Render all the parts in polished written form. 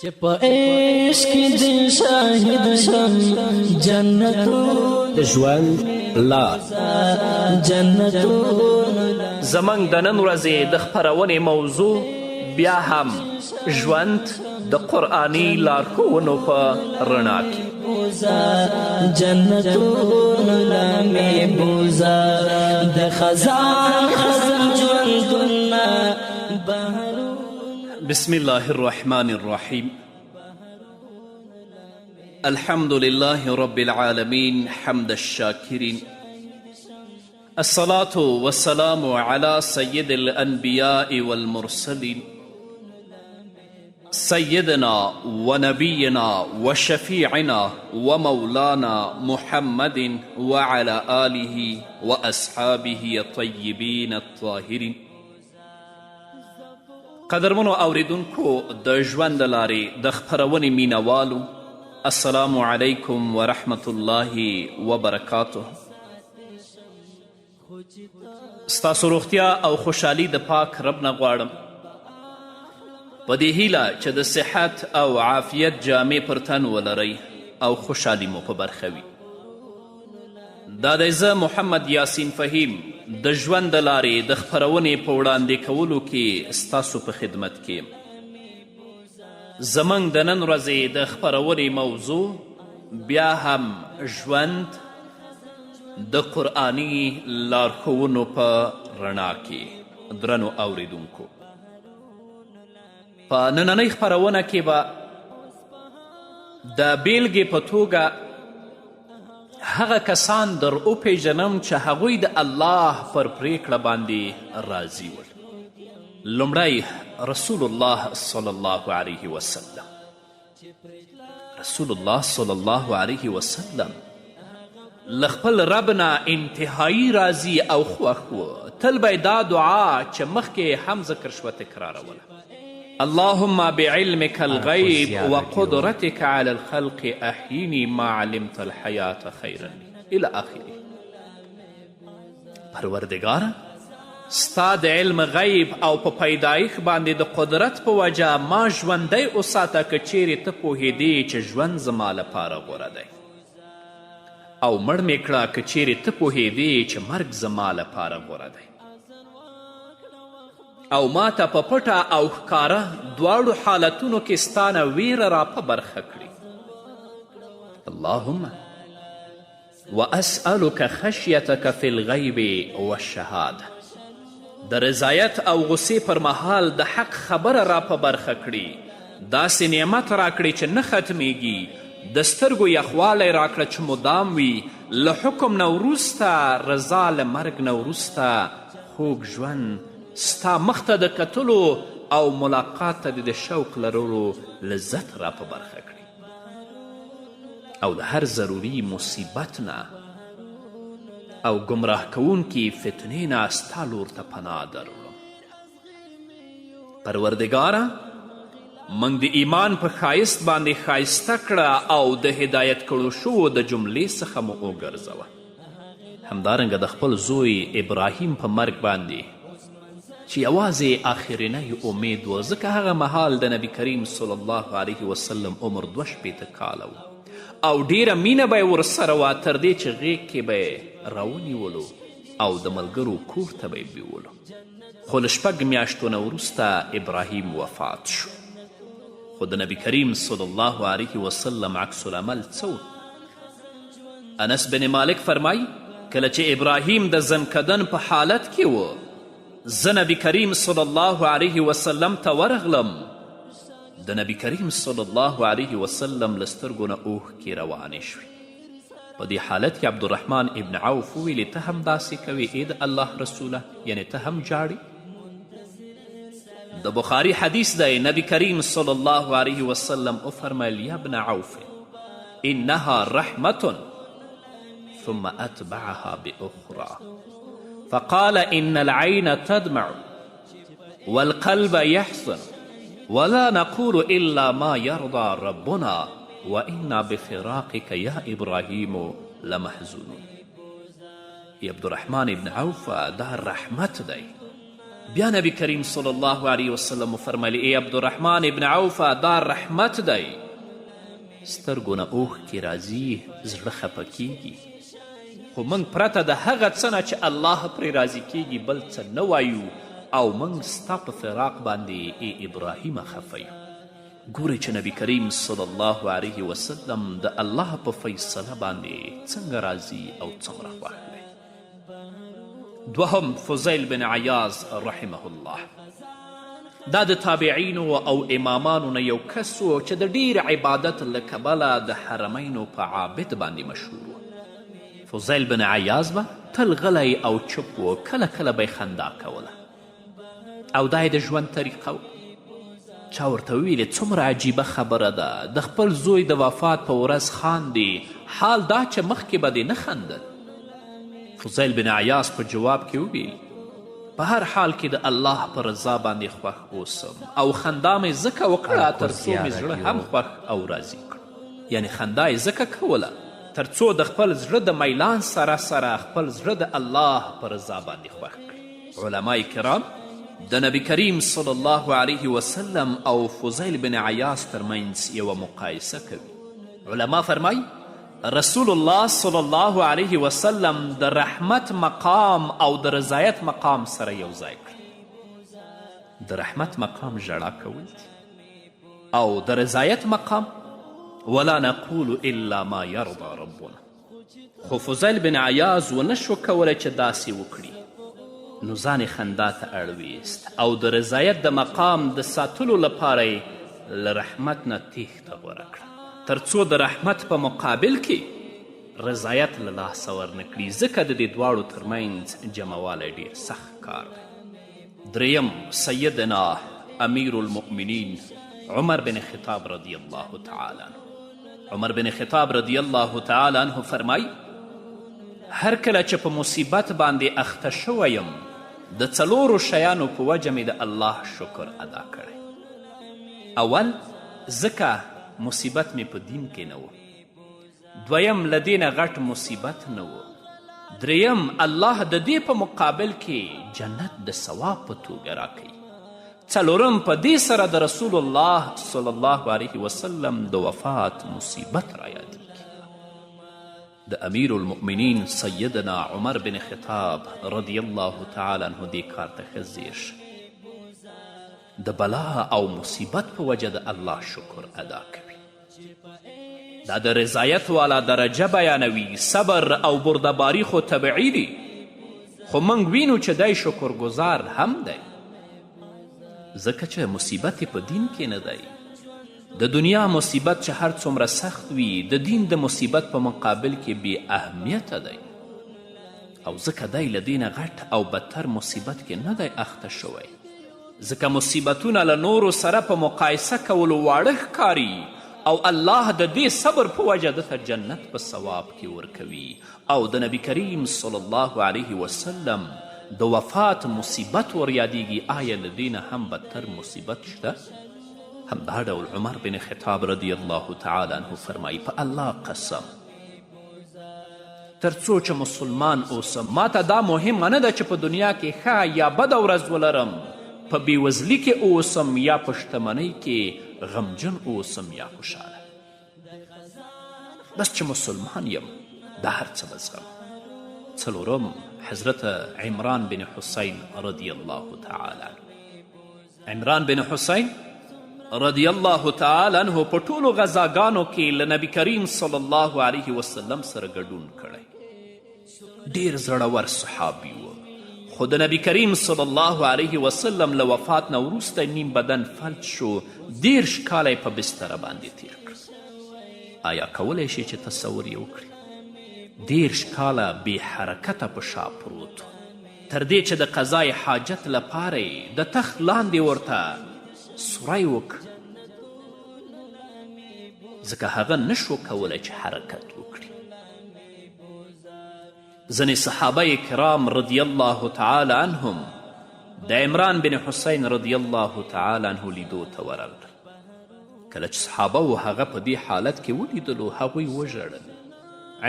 چې په عشق دې شاهد شم جنتو د ژوند لار جنتو زمنګ د نن ورځې د خپرونې موضوع بیا هم ژوند د قرآني لارښوونو په رڼا کې جنتو لامې بوزا د خزان ژوندونه بسم الله الرحمن الرحيم الحمد لله رب العالمين حمد الشاكرين الصلاة والسلام على سيد الأنبياء والمرسلين سيدنا ونبينا وشفيعنا ومولانا محمد وعلى آله وأصحابه الطيبين الطاهرين. قدرمنو اوریدونکو د ژوند لارې د خپرونې مینوالو السلام علیکم ورحمت الله وبرکاته. ستاسو روغتیا او خوشحالي د پاک رب نه غواړم په دې هیله چې د صحت او عافیت جامې پر تن ولرئ او خوشحالي مو په برخه وي. دا دی زه محمد یاسین فهیم د ژوند د لارې د خپرونې په وړاندې کولو کې ستاسو په خدمت کې یم. زموږ د نن ورځې د خپرونې موضوع بیا هم ژوند د قرآني لارښوونو په رڼا کې. درنو اوریدونکو، په نننۍ خپرونه کې به د بیلګې په توګه هغه کسان در وپیژنم چې هغوی د الله پر پریکړه باندې راضي ول. لومړی رسول الله صلی الله علیه وسلم. رسول الله صلی الله علیه وسلم له خپل رب نه انتهایی راضي او خوښ و. تل به دا دعا چې مخکې هم ذکر شوه تکراروله: اللهم بعلمك الغيب وقدرتك على الخلق احيني ما علمت الحياة خيرا الى آخره. پروردگاره، ستا د علم غیب او په پیدایښت باندې د قدرت په وجه ما ژوندی وساته که چیرې ته پوهېدې چې ژوند زما لپاره غوره دی، او مړ مې کړه که چیرې ته پوهېدې چې مرګ زما لپاره غوره دی، او ما ته په پټه او ښکاره دواړو حالتونو کې ستا نه ویره را په برخه کړي. اللهم واسألك خشیتك فی الغیب والشهاده. د رضایت او غصې پر مهال د حق خبره را په برخه کړي. داسې نعمت را کړي چې نه ختمیږي. د سترګو یخوالی را کړه چې مدام وي. له حکم نه وروسته رضا، له مرګ نه وروسته خوږ ژوند، ستا مخته د کتلو او ملاقات ته د شوق لرلو لذت را په برخه کړي، او د هر ضروري مصیبت نه او گمراه کوونکي فتنې نه ستا لور ته پناه درولم. پروردګاره، موږ د ایمان په ښایست باندې ښایسته کړه او د هدایت کړو شوو د جملې څخه مو وګرځوه. همدارنګه د خپل زوی ابراهیم په مرګ باندې چې یوازې آخرنی امید و، ځکه هغه مهال د نبی کریم صلی الله علیه وسلم عمر 2 کاله و او ډیره مینه به یې ورسره وه، تر دې چې غیږ کې به یې راونیولو او د ملګرو کور ته به یې بیولو. خو له 6 میاشتو نه وروسته ابراهیم وفات شو. خو د نبی کریم صلی الله علیه وسلم عکس العمل څه و؟ انس بن مالک فرمایي کله چې ابراهیم د زنکدن په حالت کې و، زه نبی کریم صلی الله علیه وسلم ته ورغلم. د نبی کریم صلی الله علیه وسلم له سترګو نه اوښکې روانې شوې. په دې حالت کې عبدالرحمن ابن عوف وویلې ته هم داسې کوې ای د الله رسوله، یعنې ته هم جاړې؟ د بخاري حدیث دی. نبی کریم صلی الله علیه وسلم وفرمیل یا ابن عوف انها رحمة ثم اتبعها باخرى فقال إن العين تدمع والقلب يحزن ولا نقول إلا ما يرضى ربنا وإنا بفراقك يا إبراهيم لمحزونون. عبدالرحمن ابن عوف دا رحمت دی. بیا نبی کریم صلی الله علیه وسلم وفرمیل ای عبدالرحمن ابن عوفه دا رحمت دی. سترګو نه اوښکې راځي، زړه خفه کیږي، خو موږ پرته د هغه څه نه چې الله پرې راضي کیږي بل څه نه وایو او موږ ستا په فراق باندې ای ابراهیمه خفه یو. ګورئ چې نبی کریم صلی الله علیه وسلم د الله په فیصله باندې څنګه راضي او څومره خوښ دی. دوهم فضیل بن عیاض رحمه الله، دا د تابعینو او امامانو نه یو کس و چې د ډیر عبادت له کبله د حرمینو په عابد باندې مشهور و. فضیل بن عیاض به تل غلی او چپ و، کله کله به یې خندا کوله او دا د ژوند طریقه و. چا ورته وویلې څومره عجیبه خبره ده، د خپل زوی د وفات په ورځ خاندي، حال دا چې مخکې به دې نه خندل. فضیل بن عیاض په جواب کې وویل په هر حال کې د الله په رضا باندې خوښ اوسم او خندا مې ځکه وکړه تر څو مې زړه هم خوښ او راضي کړ. یعنی خندا یې ځکه کوله تر څو د خپل زړه د میلان سره سره خپل زړه د الله په رضا باندې خوښ کړي. علمای کرام د نبی کریم صلی الله علیه وسلم او فضیل بن عیاض ترمنځ یوه مقایسه کوي. علما فرمای رسول الله صلی الله علیه وسلم د رحمت مقام او د رضایت مقام سره یو ځای کړي. د رحمت مقام ژړا کول دي او د رضایت مقام ولا نقول الا ما یرضى ربنا. خو فضیل بن عیاض ونشو کولی چې داسې وکړي، نو ځان خندا ته اړویست او د رضایت د مقام د ساتلو لپاره یې له رحمت نه تیښته غوره کړه تر څو د رحمت په مقابل کې رضایت له لاسه ورنه کړي، ځکه د دې دواړو ترمنځ جمعوالی ډیر سخت کار دی. دریم سیدنا امیر المؤمنین عمر بن خطاب رضی الله تعالی عنه. عمر بن خطاب رضی الله تعالی عنه فرمای هر کله چې په مصیبت باندې اخته شوی یم د څلورو شیانو په وجه مې د الله شکر ادا کړی. اول ځکه مصیبت مې په دین کې نه و، دویم له دې نه غټ مصیبت نه و، دریم الله د دې په مقابل کې جنت د ثواب په توګه راکوي، څلورم په دې سره د رسول الله صلی الله علیه وسلم د وفات مصیبت رایادیږي. د امیر المؤمنین سیدنا عمر بن خطاب رضی الله تعالی عنه دې کار ته ښه ځیر شي، د بلا او مصیبت په وجه د الله شکر ادا کوي. دا د رضایت والا درجه بیانوي. صبر او بردباری خو طبعی دي، خو موږ وینو چې دی شکرګزار هم دی، ځکه چې مصیبت په دین کې نه دی. د دنیا مصیبت چې هر څومره سخت وي د دین د مصیبت په مقابل کې بې اهمیته دی، او ځکه دی له دې نه غټ او بدتر مصیبت کې نه دی اخته شوی، ځکه مصیبتونه له نورو سره په مقایسه کولو واړه ښکاري او الله د دې صبر په وجه دته جنت په ثواب کې ورکوي. او د نبی کریم صلی الله علیه وسلم د وفات مصیبت وریادیږي. آیا له دې نه هم بدتر مصیبت شته؟ همدا ډول عمر بن خطاب رضی الله تعالی عنه فرمایي په الله قسم تر څو چې مسلمان اوسم ما ته دا مهمه نه ده چې په دنیا کې ښه یا بده ورځ ولرم، په بېوزلي کې اوسم یا په شتمنۍ کې غمجن اوسم یا خوشحاله، بس چې مسلمان یم دا هر څه به زغم. څلورم حضرت عمران بن حسین رضی الله تعالی عنه. عمران بن حسین رضی الله تعالی عنه په ټولو غذاګانو کې له نبی کریم صلی الله علیه وسلم سره ګډون کړی. ډیر زړور صحابي و، خو د نبی کریم صلی الله علیه وسلم له وفات نه وروسته نیم بدن فلج شو، 30 کاله په بستره باندې تیر کړ. آیا کولی شي چې تصور یې وکړي 30 کاله بې حرکته په شا پروت، تر دې چې د قضای حاجت لپاره د تخت لاندې ورته سوری وکړ، ځکه هغه نشو کولی چې حرکت وکړي. ځینې صحابه کرام رضی الله تعالی عنهم د عمران بن حسین رضی الله تعالی عنه لیدو ته ورغلل. کله چې صحابه و هغه په دې حالت کې ولیدلو هغوی وژړل.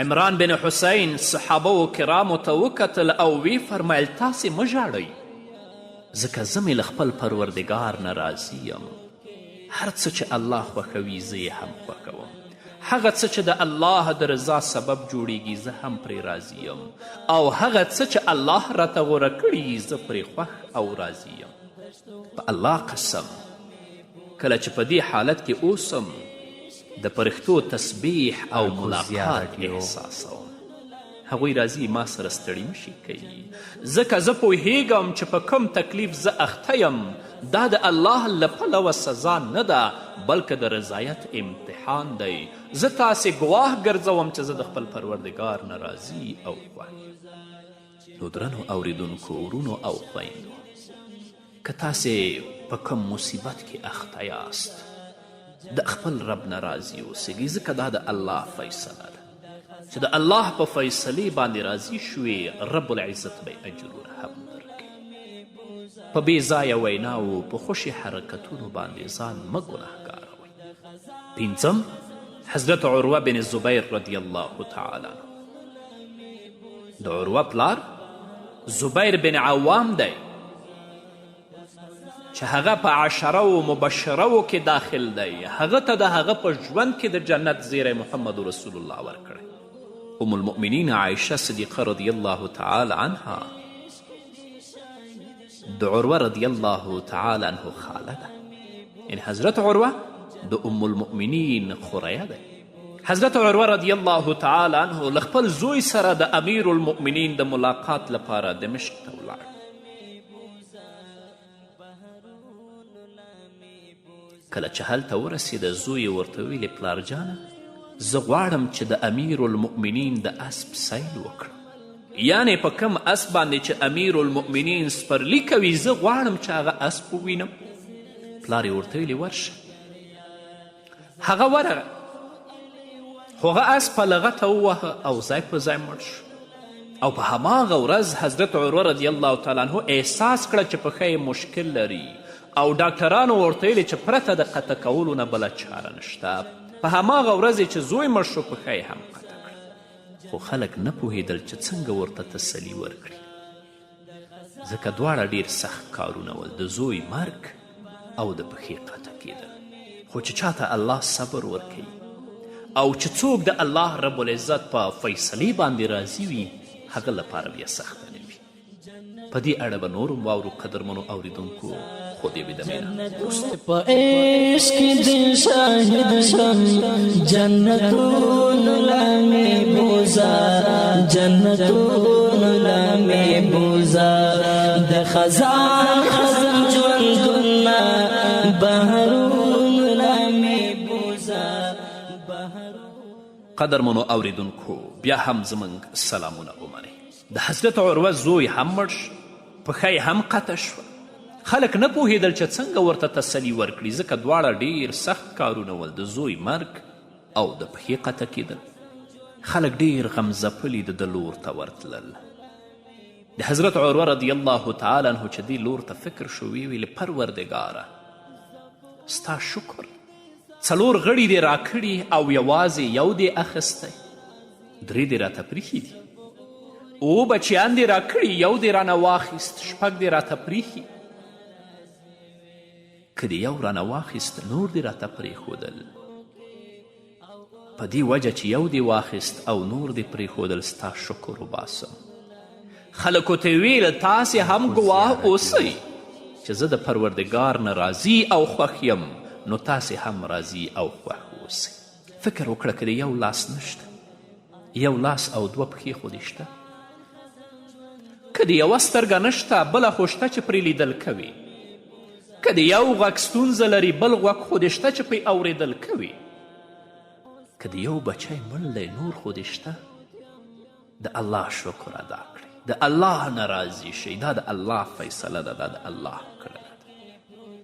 عمران بن حسین صحابه و کرامو ته وکتل او وی فرمیل تاسې مه ژاړئ، ځکه زه مې له خپل پروردګار نه راضي یم. هر څه چې الله خوښوي زه یې هم خوښوم. هغه څه چې د الله د رضا سبب جوړیږي زه هم پرې راضي یم، او هغه څه چې الله راته غوره کړي زه پرې خوښ او راضي یم. په الله قسم کله چې په دې حالت کې اوسم د فرښتو تسبیح او ملاقات احساسوم. هغوی راځي ما سره ستړي مشي کوي، ځکه زه پوهیږم چې په کوم تکلیف زه اخته یم دا د الله له پلوه سزا نه ده بلکې د رضایت امتحان دی. زه تاسې ګواه ګرځوم چې زه د خپل پروردګار نه راضي او خوښ. نو درنو اوریدونکو ورونو او خویندو، که تاسې په کوم مصیبت کې اخته یاست د خپل رب نه راضي اوسئ، ځکه دا د الله فیصله ده. چې د الله په فیصلې باندې راضي شوې رب العزت به اجرونه هم درکوي. په بې ځایه ویناو په خوشي حرکتونو باندې ځان مه ګنهګاروئ. پنځم، حضرت عروه بن زبیر رضی الله تعالی عنه. د عروه پلار زبیر بن عوام دی چې هغه په عشره مبشرو کې داخل دی. هغه ته د هغه په ژوند کې د جنت زیری محمد رسول الله ورکړی. ام المؤمنین عایشه صدیقه رضی الله تعالی عنها د عروه رضی الله تعالی عنه خاله ده. یعنی حضرت عروه د ام المؤمنین خوریه ده. حضرت عروه رضی الله تعالی عنه له خپل زوی سره د امیر المؤمنین د ملاقات لپاره دمشق ته ولاړ. کله چې هلته ورسېده زوی یې ورته ویلې پلارجانه زه غواړم چې د امیر المؤمنین د اسب سیل وکړم، یعنې په کم اسب باندې چې امیر المؤمنین سپرلي کوي زه غواړم چې هغه اسب ووینم. پلار یې ورته ویلې ورشه. هغه ورغه، خو هغه اسب په لغته ووهه او ځای په ځای مړ شو. او په هماغه ورځ حضرت عروه رضی الله تعالی عنه احساس کړه چې پښه یې مشکل لري او ډاکټرانو ورته ویلې چې پرته د قطع کولو نه بله چاره نشته. په هماغه ورځ چې زوی مړ شو پښه یې هم قطع کړه. خو خلک نه پوهېدل چې څنګه ورته تسلي ورکړي، ځکه دواړه ډیر سخت کارونه ول، د زوی مرګ او د پښې قطع کېدل. خو چې چاته الله صبر ورکوي او چې څوک د الله رب العزت په فیصلې باندې راضي وي هغه لپاره بیا سخته نه وي. په دې اړه به نور هم واورو قدرمنو اوریدونکو. خو دې بې دمینه په عشق دې شاهد شم جنتونو لمې بوزا، جنتونو لمې بوزا، د خزان خزان ژوندونه بهرونو لمې بوزا. قدرمنو اوریدونکو بیا هم زموږ سلامونه ومنئ. د حضرت عروه زوی هم مړ شو، پښه یې هم قطع شوه. خلک نه پوهېدل چې څنګه ورته تسلي ورکړي، ځکه دواړه ډیر سخت کارونه ول، د زوی مرګ او د پښې قطع کېدل. خلک ډیر غمځپلي د لور ته ورتلل. د حضرت عروه رضی الله تعالی عنه چې دې لور ته فکر شو ویلې پروردګاره ستا شکر، 4 غړي دې راکړي او یوازې یو دې اخیستی، 3 دې راته پریښي دي، 7 بچیان دې راکړي یو دې رانه واخیست، 6 دې راته پریښي. که دې یو رانه واخیست نور دې راته پرېښودل. په دې وجه چې یو دې واخیست او نور دې پرېښودل ستا شکر وباسم. خلکو ته ویل تاسې هم ګواه اوسئ چې زه د پروردګار نه راضي او خوښ یم، نو تاسې هم راضي او خوښ اوسئ. فکر وکړه که د یو لاس نشته، یو لاس او 2 پښې خو دې شته، که د یوه سترګه نشته بله خو شته چې پرې لیدل کوي، که د یو غوږ ستونزه لري بل غوږ خو دې شته چې پرې اورېدل کوي، که د یو بچی مړ دی نور خو دې شته. د الله شکر ادا کړئ، د الله نه راضي شئ. دا د الله فیصله ده، دا د الله کړنه ده.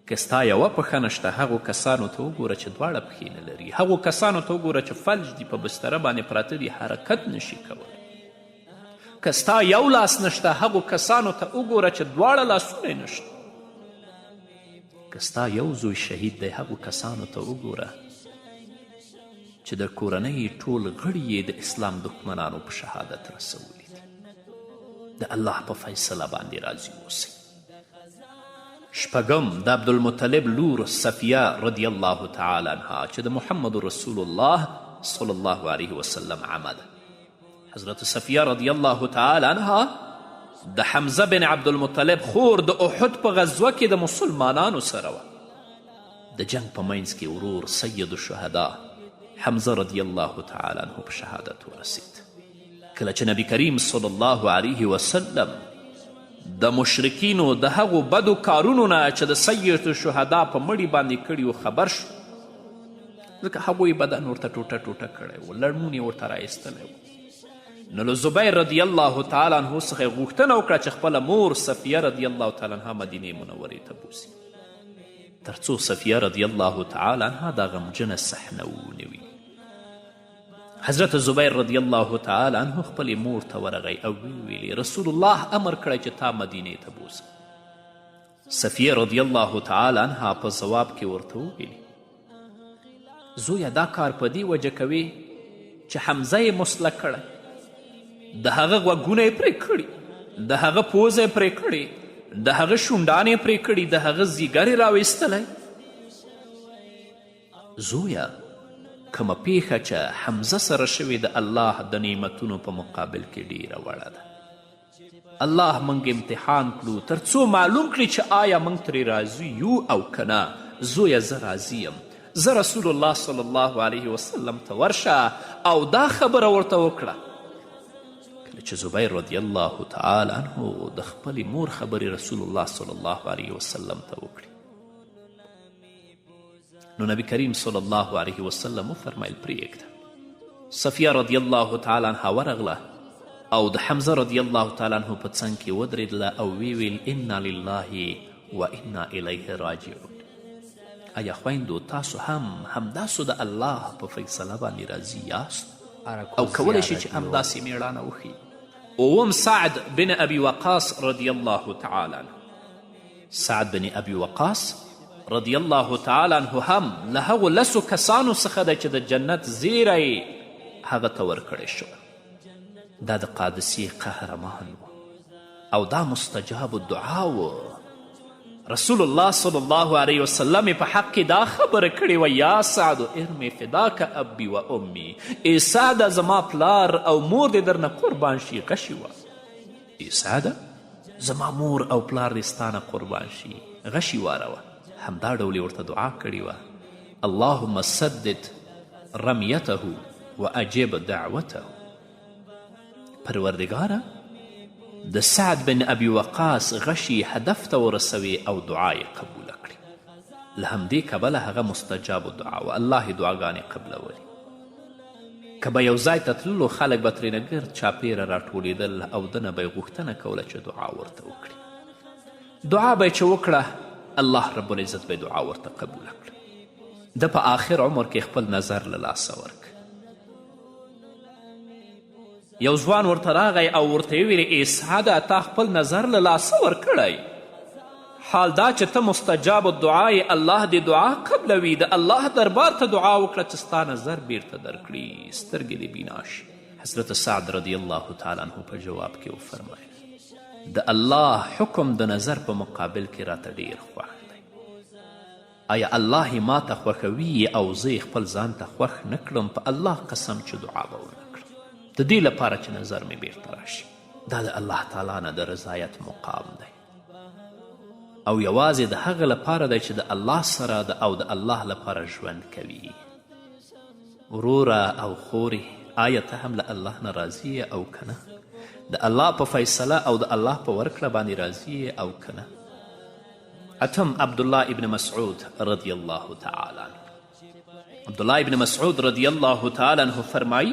که ستا یوه پښه نشته هغو کسانو ته وګوره چې دواړه پښې نه لري، هغو کسانو ته وګوره چې فلج دي، په بستره باندې پراته دي، حرکت نشي کولی. که ستا یو لاس نشته هغو کسانو ته وګوره چې دواړه لاسونه نشته. که ستا یو زوی شهید دی هغو کسانو ته وګوره چې د کورنۍ ټول غړي یې د اسلام دښمنانو په شهادت رسولي دي. د الله په فیصله باندې راضي اوسئ. شپږم د عبدالمطلب لور صفیه رضی الله تعالی عنها چې د محمد رسول الله صلی الله علیه وسلم عمه ده. حضرت صفیه رضی الله تعالی عنها د حمزه بن عبدالمطلب خور د احد په غزوه کې د مسلمانانو سره وه. د جنگ په منځ کې ورور سید الشهدا حمزه رضی الله تعالی عنه په شهادت ورسید. کله چې نبی کریم صلی الله علیه وسلم د مشرکینو د هغو بدو کارونو نه چې د سید الشهدا په مړي باندې کړي خبر شو، ځکه هغوی بدن ورته ټوټه ټوټه کړی و، لړمون یې ورته رایستلی و. نو له زبیر رضی الله تعالی عنه څخه یې غوښتنه وکړه چې خپله مور صفیه رضی الله تعالی عنها مدینې منورې ته بوسي، تر څو صفیه رضی الله تعالی عنها دا غمجنه صحنه ونوي. حضرت زبیر رضی الله تعالی عنه خپلې مور ته ورغی او ویلي رسول الله امر کړی چې تا مدینې ته بوسه. صفیه رضی الله تعالی عنها په ځواب کې ورته وویلي زویه دا کار په دې وجه کوي چې حمزه یې مسله کړی، د هغه غوږونه یې پرې کړي، د هغه پوزه یې پرې کړې، د هغه شونډان یې پرې کړي، د هغه ځیګر یې راویستلی. زویه کومه پیښه چې حمزه سره شوې د الله د نعمتونو په مقابل کې ډیره وړه ده. الله موږ امتحان کړو تر څو معلوم کړي چې آیا موږ ترې راضي یو او که نه. زویه زه راضي یم، زه رسول الله صلی الله علیه وسلم ته ورشه او دا خبره ورته وکړه. کله چې زبیر رضی الله تعالی عنه د خپلې مور خبرې رسول الله صلی الله علیه وسلم ته وکړي، نو نبی کریم صلی الله علیه وسلم وفرمیل پرېږده. صفیه رضی الله تعالی عنها ورغله او د حمزه رضی الله تعالی عنه په څنګ کې ودرېدله او ویل انا لله و انا الیه راجعون. آیا خویندو تاسو هم همداسو د الله په فیصله باندې راضي یاست او کولی شي چې همداسې میړانه وښي؟ اووم سعد بن ابي وقاص رضی الله تعالی عنه. سعد بن ابي وقاص رضی الله تعالی عنه هم له هغو لسو کسانو څخه دی چې د جنت زیری هغه ته ورکړی شو. دا د قادسیې قهرمان و او دا مستجاب الدعا و. رسول الله صلی الله علیه وسلم په حق کې دا خبره کړې وه یا سعد ارمی فداک ابي و امي. ای سعده زما پلار او مور دې درنه قربان شي غشي وه. ای سعده زما مور او پلار دې ستانه قربان شي غشي واروه. همدا ډول یې ورته دعا کړې وه اللهم سدد رمیته و اجب دعوته. پروردګاره د سعد بن ابي وقاص غشي هدف ته ورسوي او دعا یې قبوله کړي. له همدې کبله هغه مستجاب دعا و. الله یې دعاګانې قبلولي. که به یو ځای ته تللو خلک به ترېنه ګرد چاپېره راټولېدل او دنه به یې غوښتنه کوله چې دعا ورته وکړي. دعا به یې چې وکړه الله رب العزت به دعا ورته قبوله کړه. د په آخر عمر کې خپل نظر له لاسه ورک. یو ځوان ورته راغی او ورته یې ویلې ای سعده تا خپل نظر له لاسه ورکړی، حال دا چې ته مستجاب الدعا یې، الله دې دعا قبلوي. د الله دربار ته دعا وکړه چې ستا نظر بیرته درکړي، سترګې دې بینا شي. حضرت سعد رضی الله تعالی عنه په جواب کې وفرمایل د الله حکم د نظر په مقابل کې راته ډیر خوښ دی. آیا الله یې ما ته خوښوي او زه یې خپل ځان ته خوښ نه کړم؟ په الله قسم چې دعا به ونه کړم د دې لپاره چې نظر مې بیرته راشي. دا د الله تعالی نه د رضایت مقام دی او یوازې د هغه لپاره دی چې د الله سره او د الله لپاره ژوند کوي. وروره او خورې آیا ته هم له الله نه راضي او که نه؟ د الله په فیصله او د الله په ورکړه باندې راضي او که نه؟ اتم عبدالله ابن مسعود رضی الله تعالی عنه. عبدالله ابن مسعود رضی الله تعالی عنه فرمایي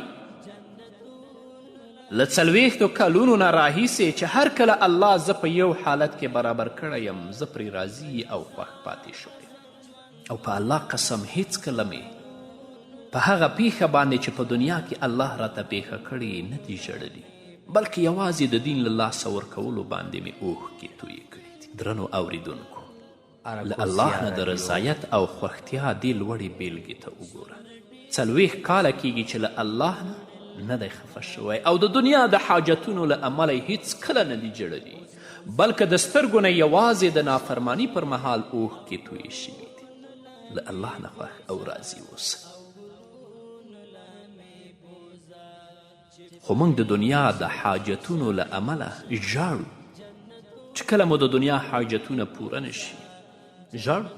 له 40 کلونو نه راهیسې چې هر کله الله زه په یو حالت کې برابر کړی یم زه پرې راضي او خوښ پاتې شوی او په الله قسم هیڅکله مې په هغه پیښه باندې چې په دنیا کې الله راته پیښه کړې نه دي ژړلي، بلکې یوازې د دین له لاسه ورکولو باندې مې اوښکې تویې کړي دي. درنو اوریدونکو، له الله نه د رضایت او خوښتیا دې لوړې بیلګې ته وګوره. 40 کاله کیږي چې له الله نه دی خفه شوی او د دنیا د حاجتونو له امله یې هیڅکله نه دي جړلي. بلکه د سترګو نه یوازې د نافرمانی پر مهال اوښکې تویې شوي دي. له الله نه خوښ او راضي اوسه. خو موږ د دنیا د حاجتونو له امله ژاړو چې کله مو د دنیا حاجتونه پوره نشي. ژاړو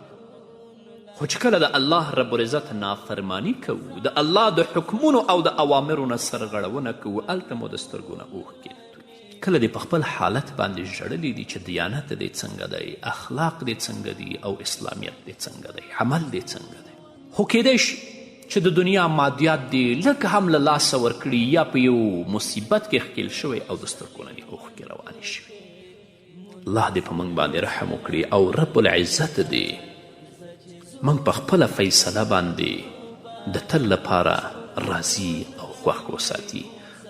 خو چې کله د الله رب العزت نافرمانی کوو، د الله د حکمونو او د اوامرو نه سرغړونه کوو، هلته مو د سترګو نه اوښکې تویېږي. کله دې په خپل حالت باندې ژړلي دي چې دیانت دې څنګه دی، اخلاق دې څنګه دي، او اسلامیت دې څنګه دی، عمل دې څنګه دی. خو کیدی شي چې د دنیا مادیات دې لږ هم له لاسه ورکړي، یا په یو مصیبت کې ښکیل شوی او د سترګو نه دې اوښکې روانې شوي. الله دې په موږ باندې رحم وکړي او رب العزت دې موږ په خپله فیصله باندې د تل لپاره راضي او خوښ وساتي.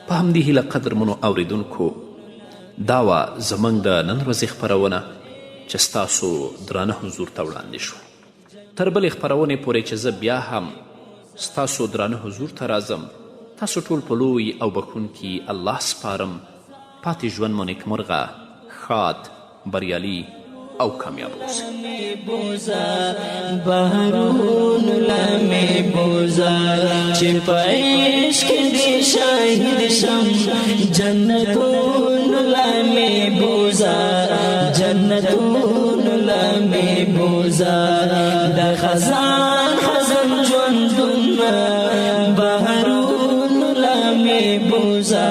په همدې هیله قدرمنو اوریدونکو، دا وه زموږ د نن ورځې خپرونه چې ستاسو درانه حضور ته وړاندې شوه. تر بلې خپرونې پورې چې زه بیا هم ستاسو درانه حضور ته راځم، تاسو ټول په لوی او بخښونکي الله سپارم. پاتې ژوند مو نیکمرغه، ښاد، بریالي او کامیاب اوسئ. بهرون لمې بوزه چې په عشق دې شاهد شم، جنتون لمې بوزه، جنتون لمې بوزه، د خزان خزان ژوندونه بهرون لمې بوزه،